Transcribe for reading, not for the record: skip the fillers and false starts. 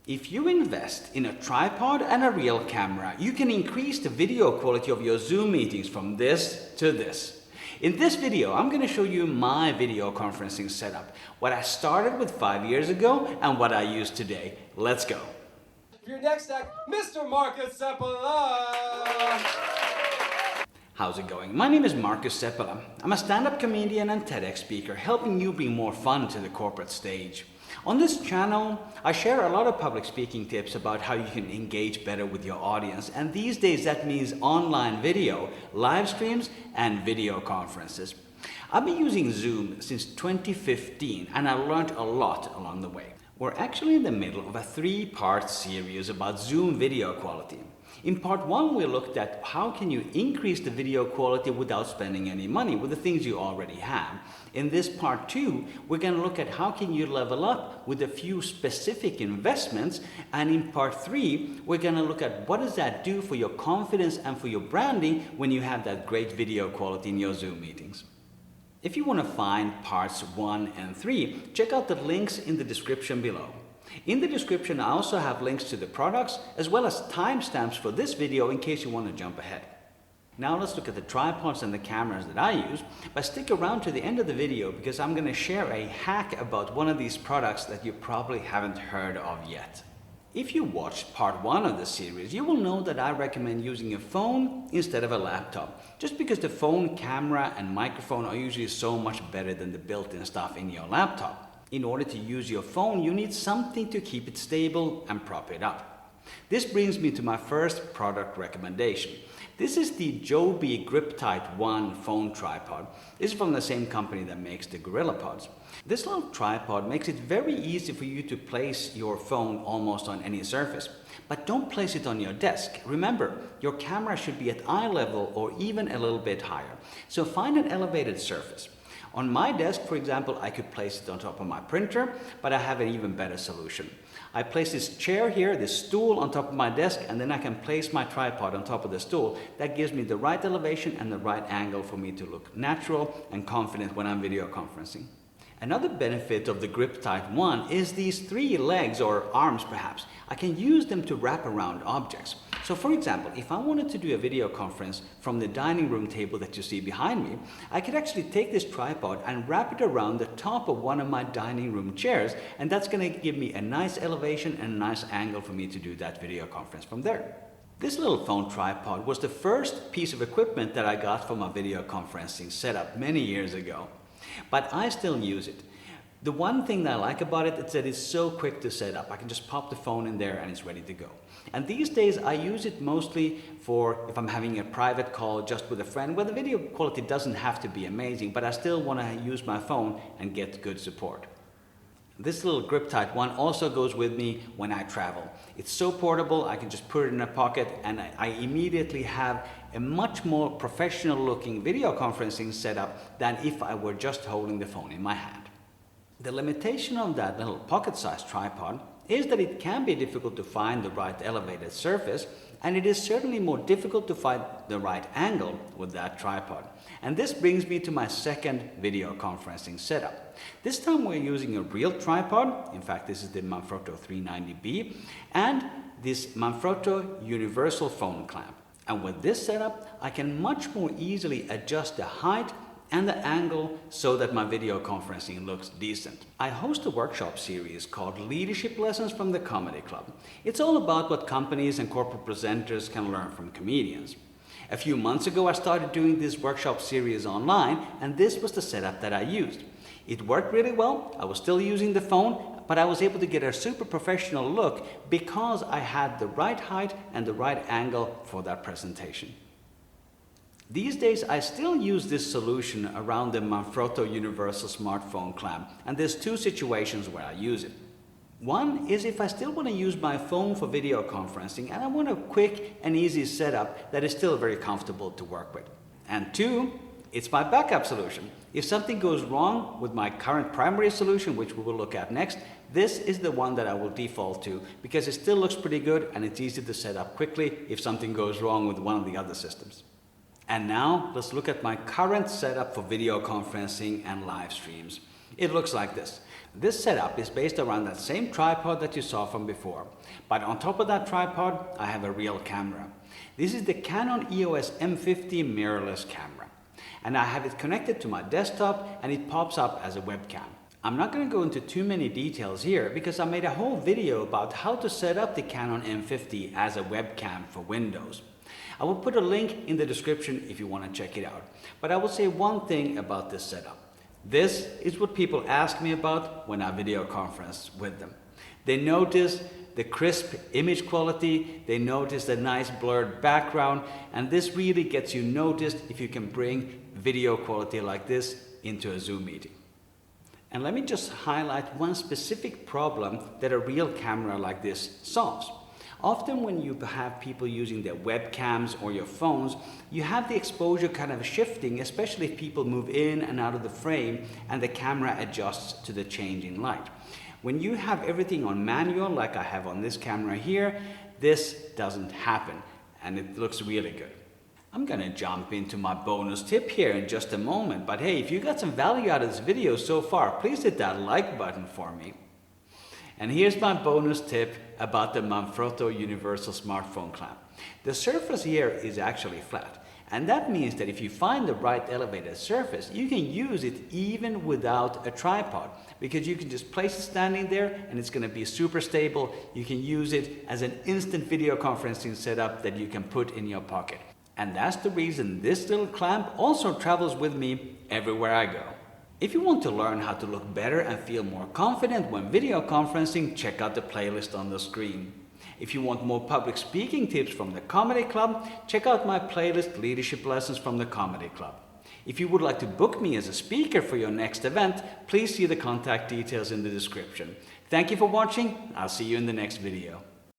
If you invest in a tripod and a real camera, you can increase the video quality of your Zoom meetings from this to this. In this video, I'm going to show you my video conferencing setup, what I started with 5 years ago and what I use today. Let's go. For your next act, Mr. Markus Seppala. How's it going? My name is Markus Seppala. I'm a stand-up comedian and TEDx speaker, helping you bring more fun to the corporate stage. On this channel, I share a lot of public speaking tips about how you can engage better with your audience, and these days that means online video, live streams, and video conferences. I've been using Zoom since 2015, and I learned a lot along the way. We're actually in the middle of a 3-part series about Zoom video quality. In part 1, we looked at how can you increase the video quality without spending any money with the things you already have. In this part 2, we're going to look at how can you level up with a few specific investments. And in part 3, we're going to look at what does that do for your confidence and for your branding when you have that great video quality in your Zoom meetings. If you want to find parts 1 and 3, check out the links in the description below. In the description, I also have links to the products as well as timestamps for this video in case you want to jump ahead. Now let's look at the tripods and the cameras that I use, but stick around to the end of the video because I'm going to share a hack about one of these products that you probably haven't heard of yet. If you watched part 1 of the series, you will know that I recommend using a phone instead of a laptop, just because the phone camera and microphone are usually so much better than the built-in stuff in your laptop. In order to use your phone, you need something to keep it stable and prop it up. This brings me to my first product recommendation. This is the JOBY GripTight ONE phone tripod. This is from the same company that makes the GorillaPods. This little tripod makes it very easy for you to place your phone almost on any surface. But don't place it on your desk. Remember, your camera should be at eye level or even a little bit higher. So find an elevated surface. On my desk, for example, I could place it on top of my printer, but I have an even better solution. I place this chair here, this stool on top of my desk, and then I can place my tripod on top of the stool. That gives me the right elevation and the right angle for me to look natural and confident when I'm video conferencing. Another benefit of the GripTight ONE is these 3 legs or arms perhaps. I can use them to wrap around objects. So for example, if I wanted to do a video conference from the dining room table that you see behind me, I could actually take this tripod and wrap it around the top of one of my dining room chairs, and that's going to give me a nice elevation and a nice angle for me to do that video conference from there. This little phone tripod was the first piece of equipment that I got for my video conferencing setup many years ago. But I still use it. The one thing that I like about it is that it's so quick to set up. I can just pop the phone in there and it's ready to go. And these days I use it mostly for if I'm having a private call just with a friend where the video quality doesn't have to be amazing, but I still want to use my phone and get good support. This little GripTight ONE also goes with me when I travel. It's so portable, I can just put it in a pocket and I immediately have a much more professional looking video conferencing setup than if I were just holding the phone in my hand. The limitation of that little pocket-sized tripod is that it can be difficult to find the right elevated surface, and it is certainly more difficult to find the right angle with that tripod. And this brings me to my second video conferencing setup. This time we're using a real tripod. In fact, this is the Manfrotto 390B and this Manfrotto Universal Smartphone Clamp. And with this setup, I can much more easily adjust the height and the angle so that my video conferencing looks decent. I host a workshop series called Leadership Lessons from the Comedy Club. It's all about what companies and corporate presenters can learn from comedians. A few months ago, I started doing this workshop series online, and this was the setup that I used. It worked really well. I was still using the phone, but I was able to get a super professional look because I had the right height and the right angle for that presentation. These days, I still use this solution around the Manfrotto Universal Smartphone Clamp, and there's 2 situations where I use it. One is if I still want to use my phone for video conferencing and I want a quick and easy setup that is still very comfortable to work with. And 2, it's my backup solution. If something goes wrong with my current primary solution, which we will look at next, this is the one that I will default to because it still looks pretty good and it's easy to set up quickly if something goes wrong with one of the other systems. And now let's look at my current setup for video conferencing and live streams. It looks like this. This setup is based around that same tripod that you saw from before, but on top of that tripod I have a real camera. This is the Canon EOS M50 mirrorless camera, and I have it connected to my desktop and it pops up as a webcam. I'm not going to go into too many details here because I made a whole video about how to set up the Canon M50 as a webcam for Windows. I will put a link in the description if you want to check it out, but I will say one thing about this setup. This is what people ask me about when I video conference with them. They notice the crisp image quality, they notice the nice blurred background, and this really gets you noticed if you can bring video quality like this into a Zoom meeting. And let me just highlight one specific problem that a real camera like this solves. Often when you have people using their webcams or your phones, you have the exposure kind of shifting, especially if people move in and out of the frame and the camera adjusts to the changing light. When you have everything on manual, like I have on this camera here, this doesn't happen and it looks really good. I'm gonna jump into my bonus tip here in just a moment, but hey, if you got some value out of this video so far, please hit that like button for me. And here's my bonus tip about the Manfrotto Universal Smartphone Clamp. The surface here is actually flat, and that means that if you find the right elevated surface, you can use it even without a tripod, because you can just place it standing there and it's going to be super stable. You can use it as an instant video conferencing setup that you can put in your pocket. And that's the reason this little clamp also travels with me everywhere I go. If you want to learn how to look better and feel more confident when video conferencing, check out the playlist on the screen. If you want more public speaking tips from the Comedy Club, check out my playlist Leadership Lessons from the Comedy Club. If you would like to book me as a speaker for your next event, please see the contact details in the description. Thank you for watching. I'll see you in the next video.